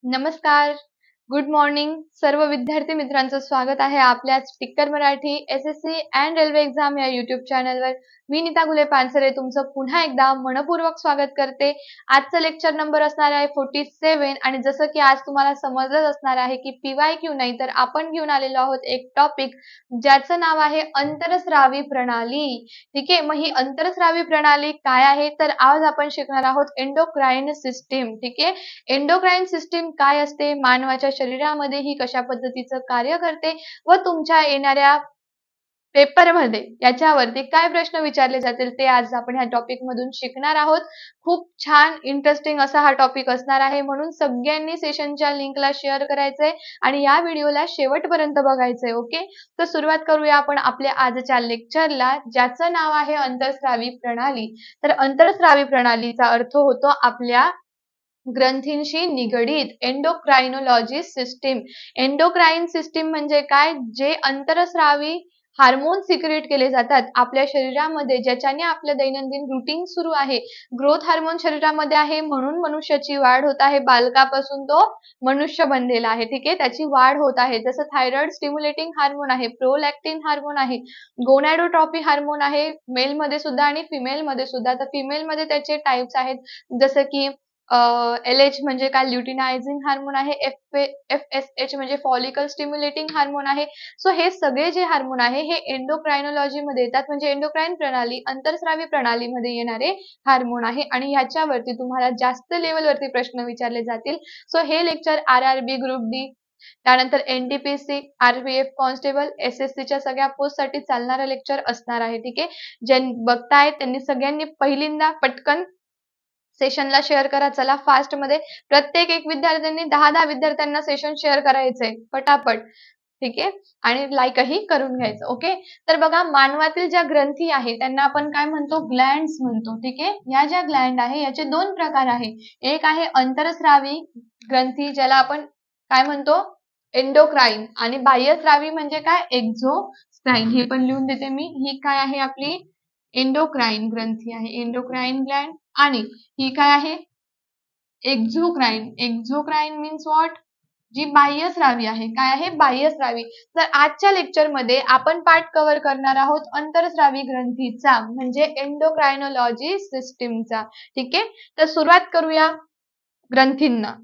नमस्कार. Good morning. सर्व विद्यार्थी मित्रांचं स्वागत आहे आपल्या speaker Marathi SSC and railway exam या YouTube चॅनलवर. मी नीता गुले पानसरे तुमचं पुन्हा एकदा मनपूर्वक स्वागत करते. आजचं लेक्चर नंबर असणार आहे 47 आणि जसं की आज तुम्हाला समजलंच असणार आहे की PYQ नाही तर आपण घेऊन आलेलो आहोत एक टॉपिक ज्याचं नाव आहे अंतरस्रावी प्रणाली. ठीक आहे. मग ही अंतरस्रावी प्रणाली काय आहे तर आज आपण शिकणार आहोत एंडोक्राइन सिस्टीम. ठीक आहे. एंडोक्राइन सिस्टीम काय असते, मानवाच्या शरीरामध्ये ही कशा पद्धतीचं कार्य करते व तुमच्या येणाऱ्या पेपरमध्ये याच्यावरती काय प्रश्न विचारले जातील ते आज आपण ह्या टॉपिक मधून शिकणार आहोत. खूप छान इंटरेस्टिंग असा हा टॉपिक असणार आहे म्हणून सगळ्यांनी सेशनच्या लिंकला शेअर करायचंय आणि या व्हिडिओला शेवटपर्यंत बघायचंय. ओके, तर सुरुवात करूया आपण आपल्या आजच्या लेक्चरला ज्याचं नाव आहे अंतरस्रावी प्रणाली. तर अंतरस्रावी प्रणालीचा अर्थ होतो आपल्या ग्रंथींशी निगडीत एंडोक्राइनोलॉजी सिस्टीम. एंडोक्राइन सिस्टीम म्हणजे काय, जे अंतरस्रावी हार्मोन सिक्रेट केले जातात आपल्या शरीरामध्ये ज्याच्याने आपलं दैनंदिन रुटीन सुरू आहे. ग्रोथ हार्मोन शरीरामध्ये आहे म्हणून मनुष्याची वाढ होत आहे, बालकापासून तो मनुष्य बनलेला आहे. ठीक आहे, त्याची वाढ होत आहे. जसं थायरॉइड स्टिम्युलेटिंग हार्मोन आहे, प्रोलॅक्टिन हार्मोन आहे, गोनॅडोट्रॉफी हार्मोन आहे मेल मध्ये सुद्धा आणि फिमेल मध्ये सुद्धा. तर फिमेल मध्ये त्याचे टाइप्स आहेत जसं की LH म्हणजे काय, ल्युटिनायझिंग हार्मोन आहे, FSH म्हणजे फॉलिकल स्टिम्युलेटिंग हार्मोन आहे. सो हे सगळे जे हार्मोन आहे हे एंडोक्राइनोलॉजी मध्ये येतात म्हणजे एंडोक्राइन प्रणाली अंतरस्रावी प्रणालीमध्ये येणारे हार्मोन आहे आणि ह्याच्यावरती तुम्हाला जास्त लेवलवरती प्रश्न विचारले जातील. सो हे लेक्चर RRB ग्रुप डी त्यानंतर NTPC RPF कॉन्स्टेबल SSC च्या सगळ्या पोस्ट साठी चालणारं लेक्चर असणार आहे. ठीक आहे, जे बघतायत त्यांनी सगळ्यांनी पहिल्यांदा पटकन सेशनला शेअर करा. चला फास्ट मध्ये प्रत्येक एक विद्यार्थ्यांनी 10 विद्यार्थ्यांना सेशन शेअर करायचंय पटापट. ठीक आहे, आणि लाईकही करून घ्यायचं. ओके, तर बघा मानवातील ज्या ग्रंथी आहे त्यांना आपण काय म्हणतो, ग्लँड्स म्हणतो. ठीक आहे, या ज्या ग्लँड आहे याचे दोन प्रकार आहे. एक आहे अंतरस्रावी ग्रंथी ज्याला आपण काय म्हणतो एंडोक्राइन, आणि बाह्यस्रावी म्हणजे काय, एक्झोक्राइन. हे पण लिहून देते मी. ही काय आहे आपली एंडोक्राइन ग्रंथी आहे, एंडोक्राइन ग्लँड. आणि ही काय आहे एक्झोक्राइन. एक्झोक्राइन मीन्स व्हॉट, जी बाह्यस्रावी आहे. काय आहे, बाह्यस्रावी. तर आजच्या लेक्चर मध्ये आपण पार्ट कव्हर करणार आहोत अंतरस्रावी ग्रंथीचा म्हणजे एंडोक्राइनोलॉजी सिस्टीमचा. ठीक आहे, तर सुरुवात करूया ग्रंथींना.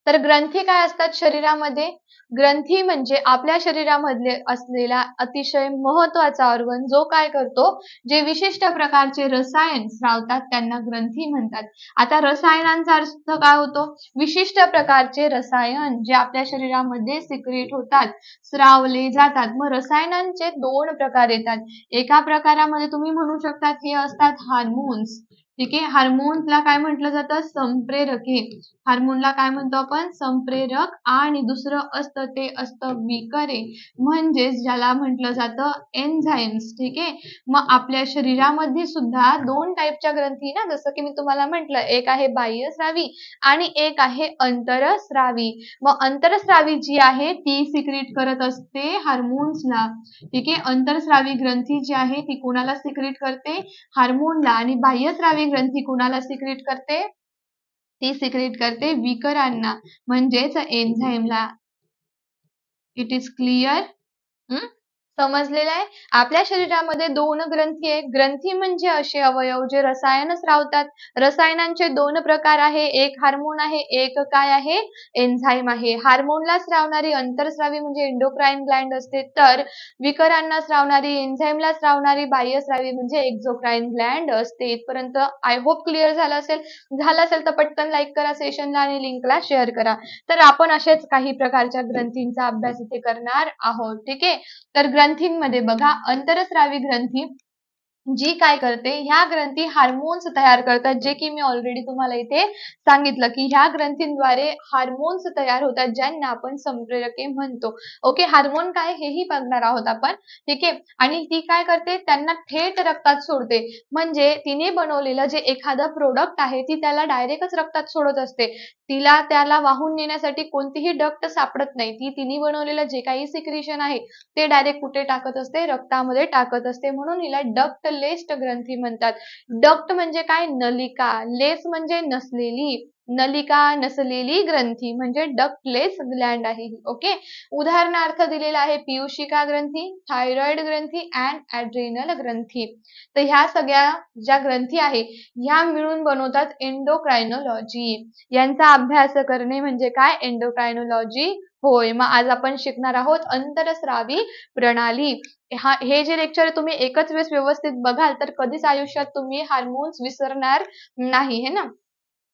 तर ग्रंथी काय असतात शरीरामध्ये, ग्रंथी म्हणजे आपल्या शरीरामधले असलेला अतिशय महत्वाचा ऑर्गन जो काय करतो, जे विशिष्ट प्रकारचे रसायन स्रावतात त्यांना ग्रंथी म्हणतात. आता रसायनांचा अर्थ काय होतो, विशिष्ट प्रकारचे रसायन जे आपल्या शरीरामध्ये सिक्रेट होतात, स्रावले जातात. मग रसायनांचे दोन प्रकार येतात. एका प्रकारामध्ये तुम्ही म्हणू शकता हे असतात हार्मोन्स. ठीक आहे, हार्मोन्सला काय म्हटलं जातं, संप्रेरके. हार्मोनला काय म्हणतो आपण, संप्रेरक. आणि दुसरं असतं ते असतं विकरे म्हणजेच ज्याला म्हटलं जातं एन्झाईम्स. ठीक आहे, मग आपल्या शरीरामध्ये सुद्धा दोन टाईपच्या ग्रंथी ना, जसं की मी तुम्हाला म्हटलं एक आहे बाह्यस्रावी आणि एक आहे अंतरस्रावी. मग अंतरस्रावी जी आहे ती सिक्रेट करत असते हार्मोन्सला. ठीक आहे, अंतरस्रावी ग्रंथी जी आहे ती कोणाला सिक्रेट करते, हार्मोनला. आणि बाह्यस्रावी ग्रंथी कोणाला सिक्रेट करते, ती सिक्रेट करते विकरांना म्हणजेच एन्झाईमला. It is clear. समजलेलं आहे. आपल्या शरीरामध्ये दोन ग्रंथी आहे. ग्रंथी म्हणजे असे अवयव जे रसायन स्रावतात. रसायनांचे दोन प्रकार आहे, एक हार्मोन आहे, एक काय आहे एन्झाईम आहे. हार्मोनला स्रावणारी अंतरस्रावी म्हणजे एंडोक्राइन ग्लँड असते, तर विकरांना स्रावणारी एन्झाईमला स्रावणारी बाह्यस्रावी म्हणजे एक्झोक्राइन ग्लँड असते. इथपर्यंत आय होप क्लिअर झालं असेल. झालं असेल तर पटकन लाईक करा सेशनला आणि लिंकला शेअर करा. तर आपण असेच काही प्रकारच्या ग्रंथींचा अभ्यास इथे करणार आहोत. ठीक आहे, तर ग्रंथींमध्ये बघा अंतरस्रावी ग्रंथी जी काय करते, ह्या ग्रंथी हार्मोन्स तयार करतात जे की मी ऑलरेडी तुम्हाला इथे सांगितलं की ह्या ग्रंथींद्वारे हार्मोन्स तयार होतात ज्यांना आपण संप्रेरके म्हणतो. ओके, हार्मोन काय हेही बघणार आहोत आपण. ठीक आहे, आणि ती काय करते, त्यांना थेट रक्तात सोडते. म्हणजे तिने बनवलेलं जे एखादं प्रोडक्ट आहे ती त्याला डायरेक्टच रक्तात सोडत असते. तिला त्याला वाहून नेण्यासाठी कोणतीही डक्ट सापडत नाही. ती तिने बनवलेलं जे काही सिक्रेशन आहे ते डायरेक्ट कुठे टाकत असते, रक्तामध्ये टाकत असते. म्हणून हिला डक्टलेस ग्रंथी म्हणतात. डक्ट म्हणजे काय, नलिका. लेस म्हणजे नसलेली, नलिका नसलेली ग्रंथी म्हणजे डक्टलेस ग्लँड आहे ही. ओके, उदाहरणार्थ दिलेला आहे पियुषिका ग्रंथी, थायरॉइड ग्रंथी अँड ॲड्रिनल ग्रंथी. तर ह्या सगळ्या ज्या ग्रंथी आहे ह्या मिळून बनवतात एंडोक्राइनोलॉजी. यांचा अभ्यास करणे म्हणजे काय? एंडोक्राइनोलॉजी होय. मग आज आपण शिकणार आहोत अंतरस्रावी प्रणाली. हे जे लेक्चर तुम्ही एकच वेळेस व्यवस्थित बघाल तर कधीच आयुष्यात तुम्ही हार्मोन्स विसरणार नाही, है ना.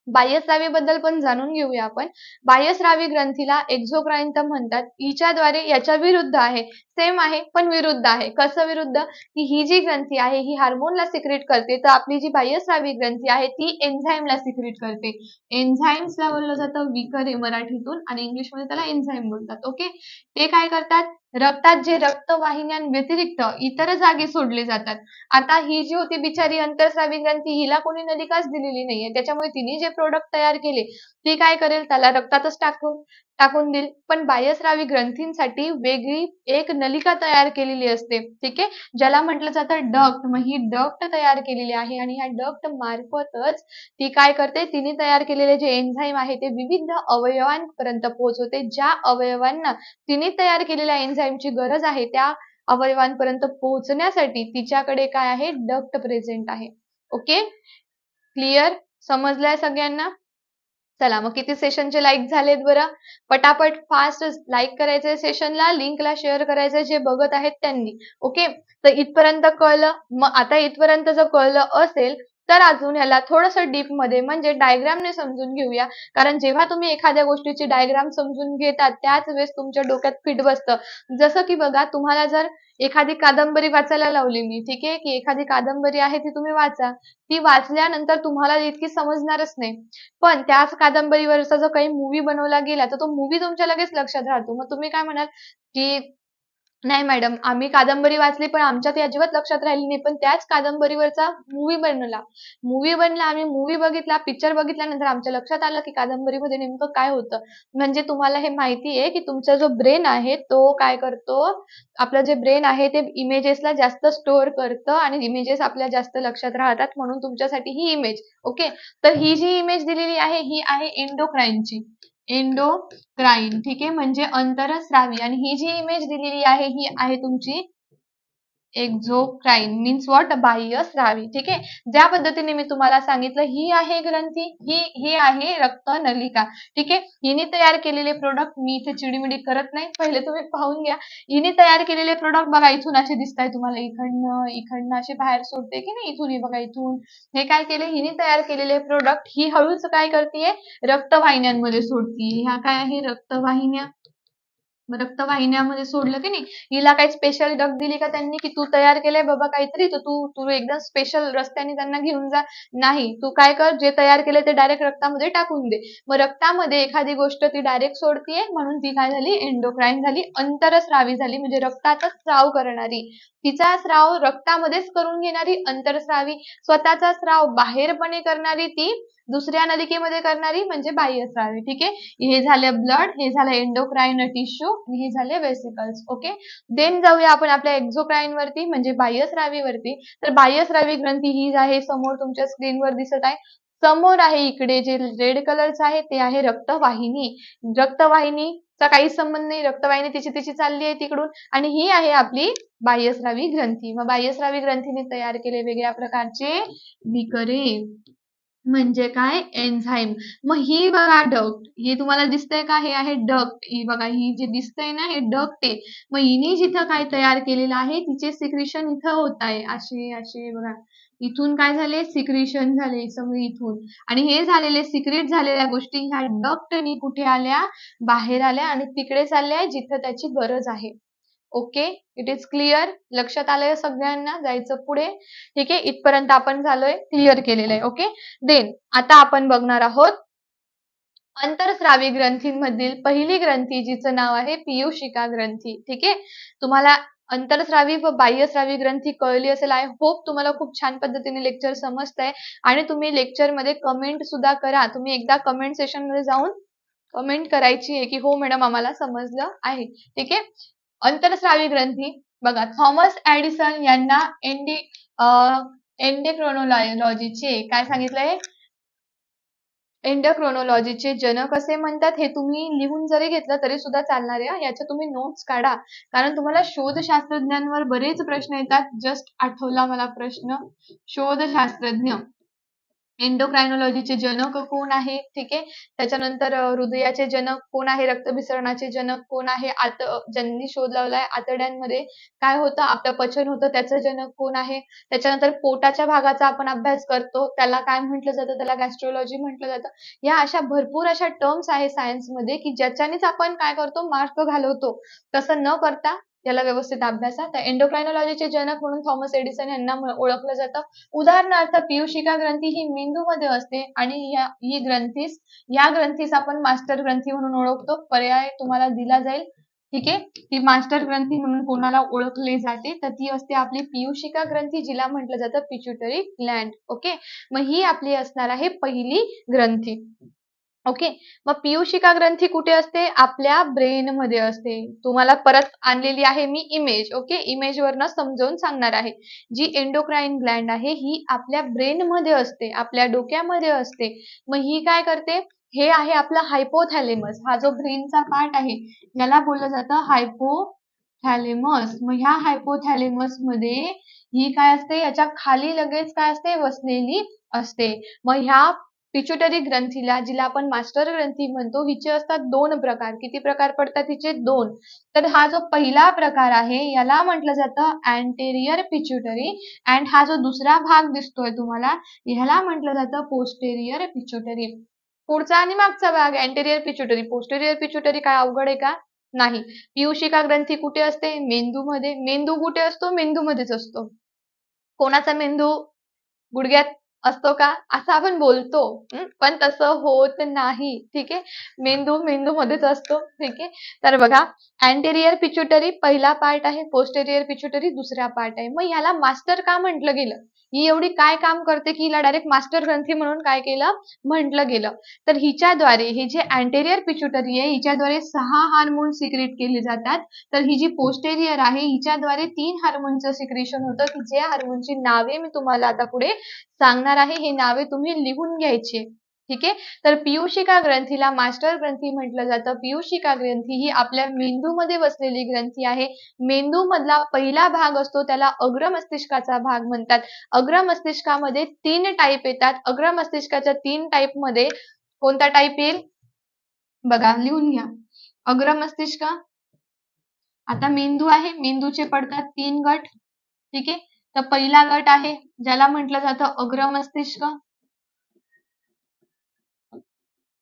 बाह्यस्रावी बद्दल पण जाणून घेऊया आपण. बाह्यस्रावी ग्रंथीला एक्झोक्राईन तर म्हणतात. हिच्याद्वारे याच्या विरुद्ध आहे, सेम आहे पण विरुद्ध आहे. कसं विरुद्ध? की ही जी ग्रंथी आहे ही हार्मोनला सिक्रेट करते, तर आपली जी बाह्यस्रावी ग्रंथी आहे ती एन्झाईमला सिक्रेट करते. एन्झाईम्सला बोललं जातं विकर आहे मराठीतून आणि इंग्लिशमध्ये त्याला एन्झाईम बोलतात. ओके, ते काय करतात? रक्तात जे रक्तवाहिन्यांव्यतिरिक्त इतर जागी सोडले जातात. आता ही जी होती बिचारी अंतरस्रावी ग्रंथी हिला कोणी नलिकाच दिलेली नाहीये, त्याच्यामुळे तिने जे प्रोडक्ट तयार केले ती काय करेल? त्याला रक्तातच टाकून देईल. पण बाह्यस्रावी ग्रंथींसाठी वेगळी एक नलिका तयार केलेली असते, ठीक आहे, ज्याला म्हटलं जातं डक्ट. मग ही डक्ट तयार केलेली आहे आणि ह्या डक्ट मार्फतच ती काय करते? तिने तयार केलेले जे एन्झाईम आहे ते विविध अवयवांपर्यंत पोहोचवते. ज्या अवयवांना तिने तयार केलेल्या एन्झाईमची गरज आहे त्या अवयवांपर्यंत पोहोचण्यासाठी तिच्याकडे काय आहे? डक्ट प्रेझेंट आहे. Okay, clear? समजलंय सगळ्यांना? चला मग किती सेशनचे लाईक झालेत बरं? पटापट फास्ट लाईक करायचे सेशनला, लिंकला शेअर करायचं जे बघत आहेत त्यांनी. ओके, तर इथपर्यंत कळलं. मग आता इथपर्यंत जर कळलं असेल तर अजून ह्याला थोडंसं डीप मध्ये म्हणजे डायग्रामने समजून घेऊया. कारण जेव्हा तुम्ही एखाद्या गोष्टीची डायग्राम समजून घेतात त्याच वेळेस तुमच्या डोक्यात फिट बसतं. जसं की बघा, तुम्हाला जर एखादी कादंबरी वाचायला लावली मी, ठीक आहे, की एखादी कादंबरी आहे ती तुम्ही वाचा. ती वाचल्यानंतर तुम्हाला इतकी समजणारच नाही. पण त्याच कादंबरीवरचा जो काही मूव्ही बनवला गेला तर तो मूव्ही तुमच्या लगेच लक्षात राहतो. मग तुम्ही काय म्हणाल की नाही मॅडम, आम्ही कादंबरी वाचली पण आमच्या ती अजिबात लक्षात राहिली नाही, पण त्याच कादंबरीवरचा मूव्ही बनला, आम्ही मूव्ही बघितला, पिक्चर बघितल्यानंतर आमच्या लक्षात आलं की कादंबरीमध्ये नेमकं काय होतं. म्हणजे तुम्हाला हे माहिती आहे की तुमचा जो ब्रेन आहे तो काय करतो? आपलं जे ब्रेन आहे ते इमेजेसला जास्त स्टोअर करतं आणि इमेजेस आपल्या जास्त लक्षात राहतात, म्हणून तुमच्यासाठी ही इमेज. ओके, तर ही जी इमेज दिलेली आहे ही आहे एंडोक्राईनची. एंडोक्राईन, ठीक आहे, म्हणजे अंतरस्रावी. आणि ही जी इमेज दिलेली आहे ही आहे तुमची एक्झोक्राईन मीन्स व्हॉट? बाह्यस्रावी. ठीक आहे, ज्या पद्धतीने मी तुम्हाला सांगितलं ही आहे ग्रंथी, ही आहे रक्त नलिका. ठीक आहे, हिने तयार केलेले प्रोडक्ट, मी इथे चिडीमिडी करत नाही, पहिले तुम्ही पाहून घ्या. हिने तयार केलेले प्रोडक्ट बघा इथून असे दिसताय तुम्हाला, इकडनं असे बाहेर सोडते की नाही, इथून बघा इथून. हे काय केले? हिने तयार केलेले प्रोडक्ट ही हळूच काय करतेय? रक्तवाहिन्यांमध्ये सोडतीये. ह्या काय आहे? रक्तवाहिन्या. रक्तवाहिन्यामध्ये सोडलं की नाही, हिला काही स्पेशल डग दिली का त्यांनी की तू तयार केलंय बाबा काहीतरी, तर तू तू एकदम स्पेशल रस्त्याने त्यांना घेऊन जा? नाही, तू काय कर, जे तयार केलंय ते डायरेक्ट रक्तामध्ये टाकून दे. मग रक्तामध्ये एखादी गोष्ट ती डायरेक्ट सोडतीये म्हणून ती काय झाली? एंडोक्राईन झाली, अंतरस्रावी झाली, म्हणजे रक्ताचा स्राव करणारी. तिचा स्राव रक्तामध्येच करून घेणारी अंतरस्रावी, स्वतःचा स्राव बाहेरपणे करणारी ती दुसऱ्या नलिकेमध्ये करणारी म्हणजे बाह्यस्रावी. ठीक आहे, हे झाले ब्लड, हे झालं एंडोक्राइन टिश्यू आणि हे झाले वेसिकल्स. ओके, देन जाऊया आपण आपल्या एक्झोक्राईन वरती म्हणजे बाह्यस्रावी वरती. तर बाह्यस्रावी ग्रंथी ही आहे समोर तुमच्या स्क्रीनवर दिसत आहे. समोर आहे इकडे जे रेड कलरचं आहे ते आहे रक्तवाहिनी. रक्तवाहिनीचा काही संबंध नाही, रक्तवाहिनी तिची तिची चालली आहे तिकडून. आणि ही आहे आपली बाह्यस्रावी ग्रंथी. मग बाह्यस्रावी ग्रंथीने तयार केले वेगळ्या प्रकारचे विकरे म्हणजे काय? एन्झाईम. मग ही बघा डक्ट, हे तुम्हाला दिसतंय का? हे आहे डक्ट. ही बघा, ही जे दिसतंय ना हे डक्ट आहे. मग हिने जिथं काय तयार केलेलं आहे तिचे सिक्रेशन इथं होत आहे, असे असे बघा, इथून काय झाले? सिक्रेशन झाले सगळे इथून. आणि हे झालेले सिक्रेट झालेल्या गोष्टी ह्या डक्टनी कुठे आल्या? बाहेर आल्या आणि तिकडे चालल्या जिथं त्याची गरज आहे. Okay, it is clear? लक्षात आलंय सगळ्यांना? जायचं पुढे. ठीक आहे, इथपर्यंत आपण झालोय, क्लिअर केलेलं आहे. ओके, देन आता आपण बघणार आहोत अंतरस्रावी ग्रंथींमधील पहिली ग्रंथी जिचं नाव आहे पियुषिका ग्रंथी. ठीक आहे, तुम्हाला अंतरस्रावी व बाह्यस्रावी ग्रंथी कळली असेल. आय होप तुम्हाला खूप छान पद्धतीने लेक्चर समजतंय आणि तुम्ही लेक्चर मध्ये कमेंट सुद्धा करा. तुम्ही एकदा कमेंट सेशन मध्ये जाऊन कमेंट करायची आहे की हो मॅडम आम्हाला समजलं आहे. ठीक आहे, अंतरस्रावी ग्रंथी बघा, थॉमस एडिसन यांना एंडोक्रिनॉलॉजीचे काय सांगितलंय? एंडोक्रोनॉलॉजीचे जनक असे म्हणतात, हे तुम्ही लिहून जरी घेतलं तरी सुद्धा चालणार आहे. याच्या तुम्ही नोट्स काढा, कारण तुम्हाला शोधशास्त्रज्ञांवर बरेच प्रश्न येतात. जस्ट आठवला मला प्रश्न, शोधशास्त्रज्ञ एंडोक्रायनॉलॉजीचे जनक कोण आहे, ठीक आहे. त्याच्यानंतर हृदयाचे जनक कोण आहे, रक्तभिसरणाचे जनक कोण आहे, ज्यांनी शोध लावलाय आतड्यांमध्ये काय होतं, आपलं पचन होतं, त्याचं जनक कोण आहे. त्याच्यानंतर पोटाच्या भागाचा आपण अभ्यास करतो, त्याला काय म्हटलं जातं, त्याला गॅस्ट्रोलॉजी म्हटलं जातं. या अशा भरपूर अशा टर्म्स आहे सायन्समध्ये की ज्याच्यानेच आपण काय करतो, मार्क घालवतो. तसं न करता याला व्यवस्थित अभ्यासा. तर एंडोक्रायनॉलॉजीचे जनक म्हणून थॉमस एडिसन यांना ओळखलं जातं. उदाहरणार्थ पीयूषिका ग्रंथी ही मेंदूमध्ये असते आणि या ग्रंथीस आपण मास्टर ग्रंथी म्हणून ओळखतो. पर्याय तुम्हाला दिला जाईल, ठीक आहे. ती मास्टर ग्रंथी म्हणून कोणाला ओळखले जाते, तर ती असते आपली पीयूषिका ग्रंथी, जिला म्हटलं जातं पिट्युटरी ग्लँड. ओके, मग ही आपली असणार आहे पहिली ग्रंथी. ओके, मग पीयूषिका ग्रंथी कुठे असते, आपल्या ब्रेन मध्ये असते. तुम्हाला परत आणलेली आहे मी इमेज. ओके, इमेज वरनं समजावून सांगणार आहे. जी एंडोक्राइन ग्लँड आहे ही आपल्या ब्रेन मध्ये असते, आपल्या डोक्यामध्ये असते. मग ही काय करते, हे आहे आपला हायपोथॅलेमस. हा जो ब्रेनचा पार्ट आहे याला बोललं जातं हायपोथॅलेमस. मग ह्या हायपोथॅलेमस मध्ये ही काय असते, याच्या खाली लगेच काय असते, वसलेली असते. मग ह्या पिट्युटरी ग्रंथीला, जिला आपण मास्टर ग्रंथी म्हणतो, हिचे असतात दोन प्रकार. किती प्रकार पडतात हिचे, दोन. तर हा जो पहिला प्रकार आहे याला म्हटलं जातं अँटेरियर पिट्युटरी, अँड हा जो दुसरा भाग दिसतोय तुम्हाला ह्याला म्हटलं जातं पोस्टेरियर पिट्युटरी. पुढचा आणि मागचा भाग अँटेरियर पिट्युटरी. पोस्टेरियर पिट्युटरी काय अवघड आहे का, नाही. पीयूषिका ग्रंथी कुठे असते, मेंदूमध्ये. मेंदू कुठे असतो, मेंदूमध्येच असतो. कोणाचा मेंदू गुडघ्यात असतो का, असं आपण बोलतो, पण तसं होत नाही, ठीक आहे. मेंदूमध्येच असतो, ठीक आहे. तर बघा, अँटेरियर पिट्युटरी पहिला पार्ट आहे, पोस्टेरियर पिट्युटरी दुसरा पार्ट आहे. मग याला मास्टर का म्हटलं गेलं, ही एवढी काय काम करते की हिला डायरेक्ट मास्टर ग्रंथी म्हणून काय केलं, म्हटलं गेलं. तर हिच्याद्वारे, ही जे अँटेरियर पिट्युटरी आहे हिच्याद्वारे 6 हार्मोन सिक्रेट केले जातात. तर ही जी पोस्टेरियर आहे हिच्याद्वारे 3 हार्मोनचं सिक्रेशन होतं, की ज्या हार्मोनची नावे मी तुम्हाला आता पुढे सांगणार आहे. हे नावे तुम्ही लिहून घ्यायची, ठीक आहे. तर पीयूषिका ग्रंथीला मास्टर ग्रंथी म्हटलं जातं. पीयूषिका ग्रंथी ही आपल्या मेंदूमध्ये बसलेली ग्रंथी आहे. मेंदू मधला पहिला भाग असतो त्याला अग्र मस्तिष्काचा भाग म्हणतात. अग्र मस्तिष्कामध्ये 3 टाईप येतात. अग्र मस्तिष्काच्या 3 टाईप मध्ये कोणता टाईप येईल बघा, लिहून घ्या. अग्र मस्तिष्क, आता मेंदू आहे, मेंदूचे पडतात 3 गट, ठीक आहे. तर पहिला गट आहे ज्याला म्हटलं जातं अग्र मस्तिष्क.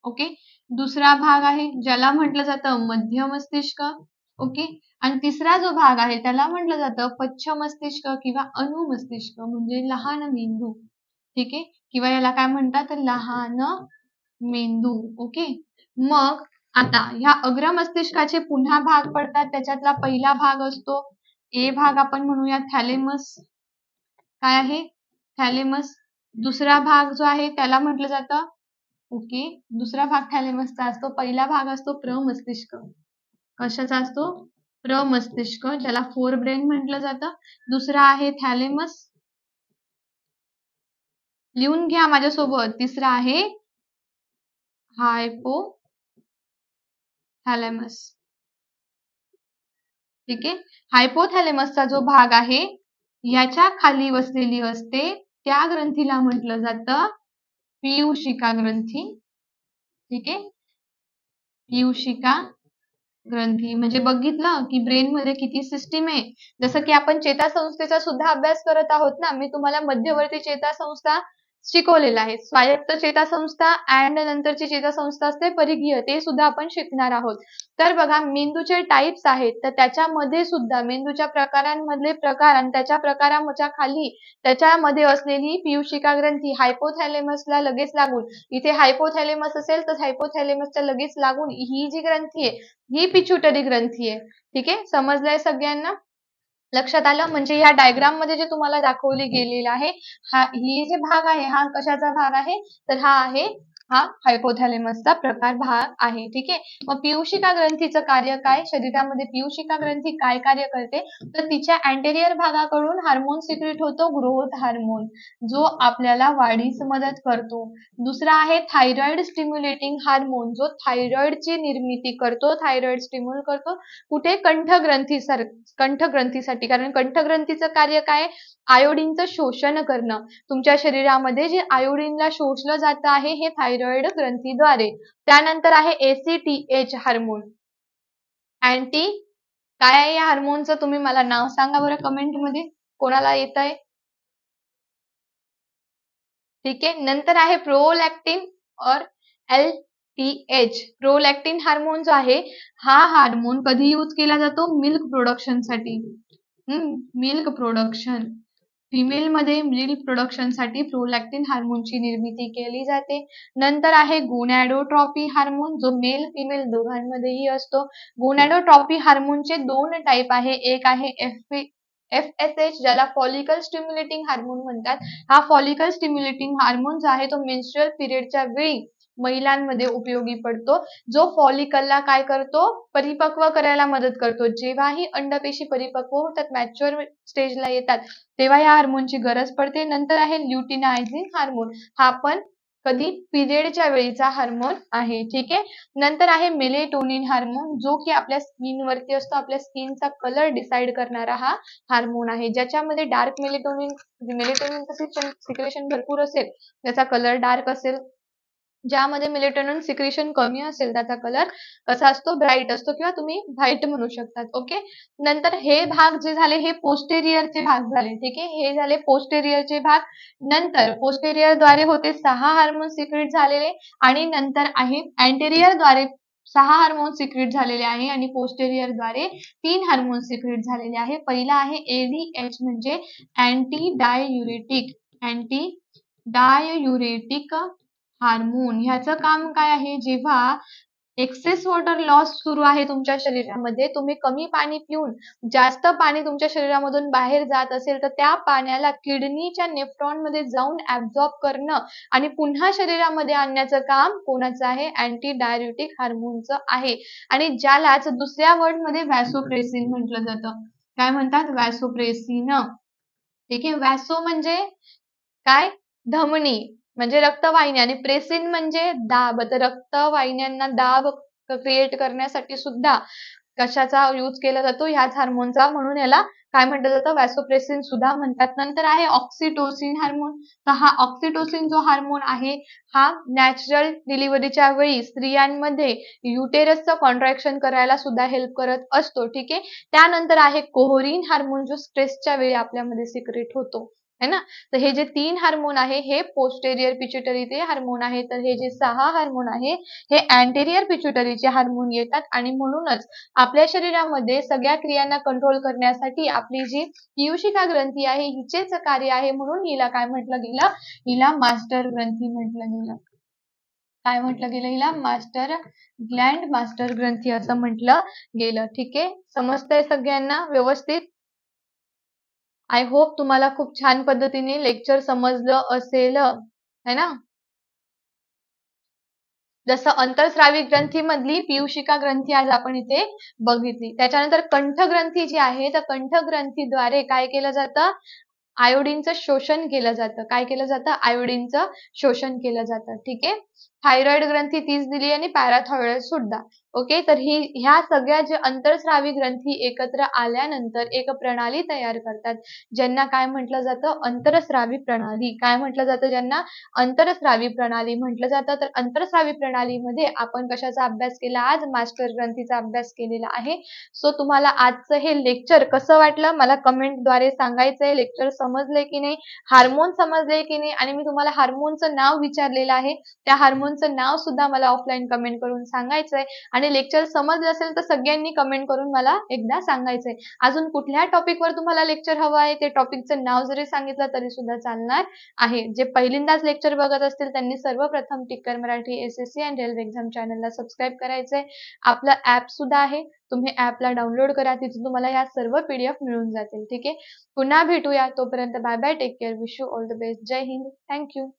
ओके, दुसरा भाग आहे ज्याला म्हटलं जातं मध्य मस्तिष्क. ओके, आणि तिसरा जो भाग आहे त्याला म्हटलं जातं पश्च मस्तिष्क किंवा अनुमस्तिष्क, म्हणजे लहान मेंदू, ठीक आहे. किंवा याला काय म्हणतात, लहान मेंदू. ओके, मग आता ह्या अग्र मस्तिष्काचे पुन्हा भाग पडतात. त्याच्यातला पहिला भाग असतो ए भाग, आपण म्हणूया थॅलेमस. काय आहे, थॅलेमस. दुसरा भाग जो आहे त्याला म्हटलं जातं, ओके, दुसरा भाग थॅलेमसचा असतो. पहिला भाग असतो प्रमस्तिष्क. कशाचा असतो, प्रमस्तिष्क, ज्याला फोर ब्रेन म्हटलं जातं. दुसरा आहे थॅलेमस, लिहून घ्या माझ्यासोबत. तिसरा आहे हायपोथॅलेमस, ठीक आहे. हायपोथॅलेमसचा जो भाग आहे याच्या खाली वसलेली असते त्या ग्रंथीला म्हटलं जातं पीयूषिका ग्रंथी, ठीक आहे. पीयूषिका ग्रंथी म्हणजे बघितलं की ब्रेन मध्ये किती सिस्टीम आहे. जसं की आपण चेतासंस्थेचा सुद्धा अभ्यास करत आहोत ना, मी तुम्हाला मध्यवर्ती चेतासंस्था शिकवलेला आहे. स्वायत्त चेतासंस्था अँड नंतरची चेतासंस्था असते परिघीय, ते सुद्धा आपण शिकणार आहोत. तर बघा, मेंदूचे टाइप्स आहेत, तर त्याच्यामध्ये सुद्धा मेंदूच्या प्रकारांमधले प्रकार आणि त्याच्या प्रकाराच्या खाली त्याच्यामध्ये असलेली पीयूषिका ग्रंथी हायपोथॅलेमसला लगेच लागून, इथे हायपोथॅलेमस असेल तर हायपोथॅलेमसच्या लगेच लागून ही जी ग्रंथी आहे ही पिट्युटरी ग्रंथी आहे, ठीक आहे. समजलंय सगळ्यांना, लक्षात आलं. म्हणजे या डायग्राम मध्ये जे तुम्हाला दाखवले गेलेलं आहे, ही जे भाग आहे हा कशाचा भाग आहे, तर हा आहे हा हायपोथॅलेमसचा प्रकार भाग आहे. ठीक आहे. मग पीयूषिका ग्रंथीचं कार्य काय? शरीरामध्ये पीयूषिका ग्रंथी काय कार्य करते? तर तिच्या अँटेरियर भागाकडून हार्मोन सिक्रेट होतो, ग्रोथ हार्मोन, जो आपल्याला वाढीस मदत करतो. दुसरा आहे थायरॉइड स्टिम्युलेटिंग हार्मोन, जो थायरॉइडची निर्मिती करतो, थायरॉइड स्टिम्युलेट करतो. कुठे? कंठग्रंथीसाठी, कारण कंठग्रंथीचं कार्य काय? आयोडीनचं शोषण करणं. तुमच्या शरीरामध्ये जे आयोडीनला शोषलं जात आहे हे थायरॉइड ग्रंथीद्वारे. त्यानंतर आहे ACTH हार्मोन. अँटी काय आहे या हार्मोनचं? तुम्ही मला नाव सांगा बरं कमेंट मध्ये, कोणाला येत आहे? ठीक आहे. नंतर आहे प्रोलॅक्टिन और LTH. प्रोलॅक्टिन हार्मोन जो आहे, हा हार्मोन कधी यूज केला जातो? मिल्क प्रोडक्शनसाठी. मिल्क प्रोडक्शन, फिमेल मध्ये मिल्क प्रोडक्शन साठी प्रोलॅक्टिन हार्मोनची निर्मिती केली जाते. नंतर आहे गोनॅडोट्रॉपी हार्मोन, जो मेल फिमेल दोघांमध्येही असतो. गोनॅडोट्रॉपी हार्मोनचे दोन टाईप आहे. एक आहे FSH, ज्याला फॉलिकल स्टिम्युलेटिंग हार्मोन म्हणतात. हा फॉलिकल स्टिम्युलेटिंग हार्मोन जो आहे तो मेन्स्ट्रुअल पिरियडच्या वेळी महिलांमध्ये उपयोगी पडतो, जो फॉलिकलला काय करतो? परिपक्व करायला मदत करतो. जेव्हाही अंडपेशी परिपक्व होतात, मॅच्युअर स्टेजला येतात, तेव्हा या हार्मोनची गरज पडते. नंतर आहे ल्युटिनायझिंग हार्मोन, हा पण कधी? पिरियडच्या वेळीचा हार्मोन आहे. ठीक आहे. नंतर आहे मेलेटोनिन हार्मोन, जो की आपल्या स्किनवरती असतो, आपल्या स्किनचा कलर डिसाइड करणारा हा हार्मोन आहे. ज्याच्यामध्ये डार्क मेलेटोनिनचं सिक्रेशन भरपूर असेल, त्याचा कलर डार्क असेल. ज्यामध्ये मेलेटोनिन सिक्रेशन कमी असेल, त्याचा कलर कसा असतो? ब्राईट असतो, किंवा तुम्ही व्हाईट म्हणू शकतात. ओके. नंतर हे भाग जे झाले हे पोस्टेरियरचे भाग झाले. ठीक आहे. हे झाले पोस्टेरियरचे भाग. नंतर पोस्टेरियर द्वारे होते 6 हार्मोन सिक्रेट झालेले, आणि नंतर आहे अँटेरियर द्वारे 6 हार्मोन सिक्रेट झालेले आहे, आणि पोस्टेरियर द्वारे 3 हार्मोन सिक्रेट झालेले आहे. पहिला आहे ADH, म्हणजे अँटी डाययुरेटिक हार्मोन. ह्याचं काम काय आहे? जेव्हा एक्सेस वॉटर लॉस सुरू आहे तुमच्या शरीरामध्ये, तुम्ही कमी पाणी पिऊन जास्त पाणी तुमच्या शरीरामधून बाहेर जात असेल, तर त्या पाण्याला किडनीच्या नेफ्रॉन मध्ये जाऊन ऍब्झॉर्ब करणं आणि पुन्हा शरीरामध्ये आणण्याचं काम कोणाचं आहे? अँटी डाययुरेटिक हार्मोनचं आहे. आणि ज्यालाच दुसऱ्या वर्ड मध्ये वॅसोप्रेसिन म्हटलं जातं. काय म्हणतात? वॅसोप्रेसिन. ठीक आहे. वॅसो म्हणजे काय? धमनी, म्हणजे रक्तवाहिनी, आणि प्रेसिन म्हणजे दाब. तर रक्तवाहिन्यांना दाब क्रिएट करण्यासाठी सुद्धा कशाचा यूज केला जातो? ह्याच हार्मोनचा, म्हणून याला काय म्हटलं जातं? वॅसोप्रेसिन सुद्धा म्हणतात. नंतर आहे ऑक्सिटोसिन हार्मोन. तर हा ऑक्सिटोसिन जो हार्मोन आहे, हा नॅचरल डिलिव्हरीच्या वेळी स्त्रियांमध्ये युटेरसचं कॉन्ट्रॅक्शन करायला सुद्धा हेल्प करत असतो. ठीक आहे. त्यानंतर आहे कोहोरीन हार्मोन, जो स्ट्रेसच्या वेळी आपल्यामध्ये सिक्रेट होतो, है ना. तर हे जे 3 हार्मोन आहे हे पोस्टेरियर पिट्युटरीचे हार्मोन आहे. तर हे जे 6 हार्मोन आहे हे अँटेरियर पिट्युटरीचे हार्मोन येतात, आणि म्हणूनच आपल्या शरीरामध्ये सगळ्या क्रियांना कंट्रोल करण्यासाठी आपली जी पीयूषिका ग्रंथी आहे हिचेच कार्य आहे, म्हणून हिला काय म्हटलं गेलं? हिला मास्टर ग्रंथी म्हटलं गेलं. काय म्हटलं गेलं? हिला मास्टर ग्रंथी असं म्हटलं गेलं. ठीक आहे. समजतंय सगळ्यांना व्यवस्थित? आय होप तुम्हाला खूप छान पद्धतीने लेक्चर समजलं असेल, है ना. जसं अंतःस्रावी ग्रंथी मधली पीयूषिका ग्रंथी आज आपण इथे बघितली. त्याच्यानंतर कंठग्रंथी जी आहे, तर कंठग्रंथीद्वारे काय केलं जातं? आयोडीनचं शोषण केलं जातं. काय केलं जातं? आयोडीनचं शोषण केलं जातं. ठीक आहे. थायरॉइड ग्रंथी तीच दिली, आणि पॅराथायरॉइड सुद्धा. ओके. तर ह्या सगळ्या जे अंतःस्रावी ग्रंथी एकत्र आल्यानंतर एक प्रणाली तयार करतात, ज्यांना काय म्हटलं जातं? अंतःस्रावी प्रणाली. काय म्हटलं जातं ज्यांना? अंतःस्रावी प्रणाली म्हटलं जातं. तर अंतःस्रावी प्रणालीमध्ये आपण कशाचा अभ्यास केला? आज मास्टर ग्रंथीचा अभ्यास केलेला आहे. सो तुम्हाला आजचं हे लेक्चर कसं वाटलं? मला कमेंटद्वारे सांगायचंय. लेक्चर समजले की नाही? हार्मोन समजले की नाही? आणि मी तुम्हाला हार्मोनचं नाव विचारलेलं आहे, त्या हार्मोनचं नाव सुद्धा मला ऑफलाईन कमेंट करून सांगायचंय. आणि लेक्चर समजलं असेल तर सगळ्यांनी कमेंट करून मला एकदा सांगायचंय. अजून कुठल्या टॉपिकवर तुम्हाला लेक्चर हवं आहे, ते टॉपिकचं नाव जरी सांगितलं तरी सुद्धा चालणार आहे. जे पहिल्यांदाच लेक्चर बघत असतील त्यांनी सर्वप्रथम Ticker Marathi SSC and railway exam चॅनलला सबस्क्राईब करायचंय. आपलं ऍप सुद्धा आहे, तुम्ही ऍपला डाउनलोड करा, तिथे तुम्हाला या सर्व PDF मिळून जातील. ठीक आहे. पुन्हा भेटूया. तोपर्यंत bye bye, take care, wish you all the best. जय हिंद. थँक्यू.